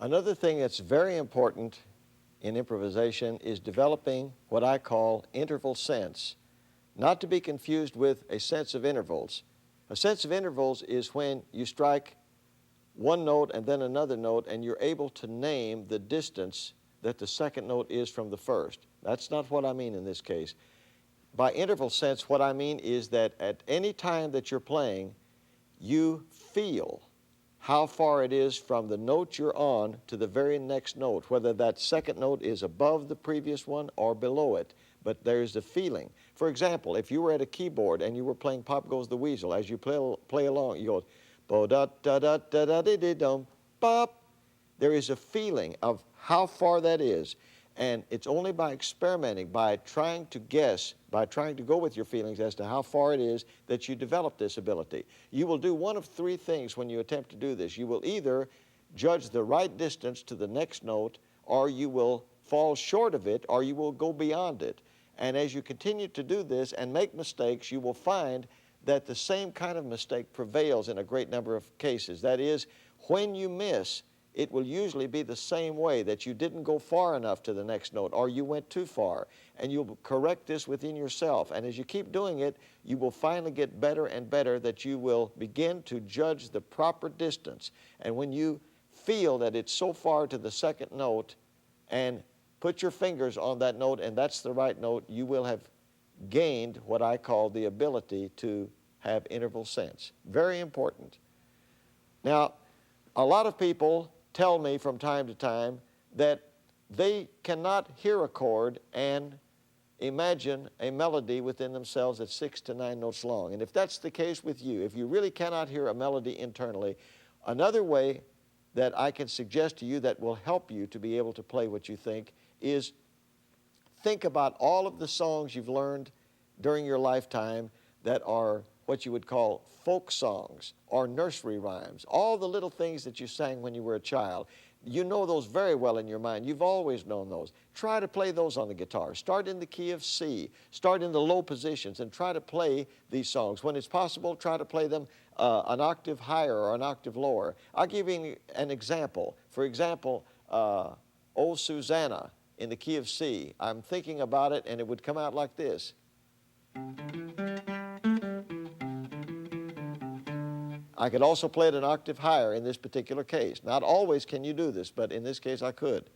Another thing that's very important in improvisation is developing what I call interval sense, not to be confused with a sense of intervals. A sense of intervals is when you strike one note and then another note and you're able to name the distance that the second note is from the first. That's not what I mean in this case. By interval sense, what I mean is that at any time that you're playing, you feel how far it is from the note you're on to the very next note, whether that second note is above the previous one or below it, but there's a feeling. For example, if you were at a keyboard and you were playing Pop Goes the Weasel, as you play along, you go, bo-da-da-da-da-da-dee-dee-dum, bop. There is a feeling of how far that is, and it's only by experimenting, by trying to guess, by trying to go with your feelings as to how far it is that you develop this ability. You will do one of three things when you attempt to do this. You will either judge the right distance to the next note, or you will fall short of it, or you will go beyond it. And as you continue to do this and make mistakes, you will find that the same kind of mistake prevails in a great number of cases. That is, when you miss, it will usually be the same way, that you didn't go far enough to the next note or you went too far. And you'll correct this within yourself. And as you keep doing it, you will finally get better and better, that you will begin to judge the proper distance. And when you feel that it's so far to the second note and put your fingers on that note and that's the right note, you will have gained what I call the ability to have interval sense. Very important. Now, a lot of people tell me from time to time that they cannot hear a chord and imagine a melody within themselves that's 6 to 9 notes long. And if that's the case with you, if you really cannot hear a melody internally, another way that I can suggest to you that will help you to be able to play what you think is think about all of the songs you've learned during your lifetime that are what you would call folk songs or nursery rhymes, all the little things that you sang when you were a child. You know those very well in your mind. You've always known those. Try to play those on the guitar. Start in the key of C. Start in the low positions and try to play these songs. When it's possible, try to play them an octave higher or an octave lower. I'll give you an example. For example, Oh Susanna in the key of C. I'm thinking about it and it would come out like this. I could also play it an octave higher in this particular case. Not always can you do this, but in this case I could.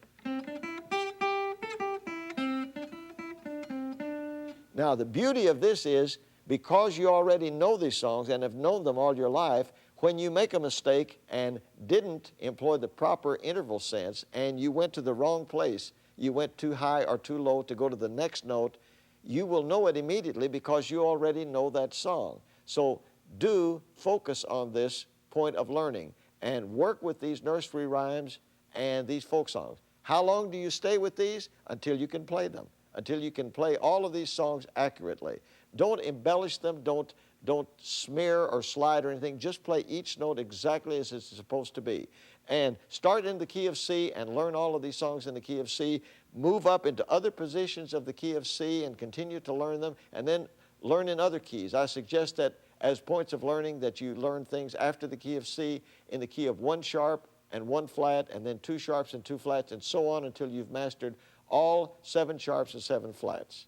Now the beauty of this is, because you already know these songs and have known them all your life, when you make a mistake and didn't employ the proper interval sense and you went to the wrong place, you went too high or too low to go to the next note, you will know it immediately because you already know that song. So do focus on this point of learning and work with these nursery rhymes and these folk songs. How long do you stay with these? Until you can play them, until you can play all of these songs accurately. Don't embellish them, don't smear or slide or anything. Just play each note exactly as it's supposed to be. And start in the key of C and learn all of these songs in the key of C. Move up into other positions of the key of C and continue to learn them, and then learn in other keys. I suggest that as points of learning that you learn things after the key of C in the key of 1 sharp and 1 flat, and then 2 sharps and 2 flats, and so on until you've mastered all 7 sharps and 7 flats.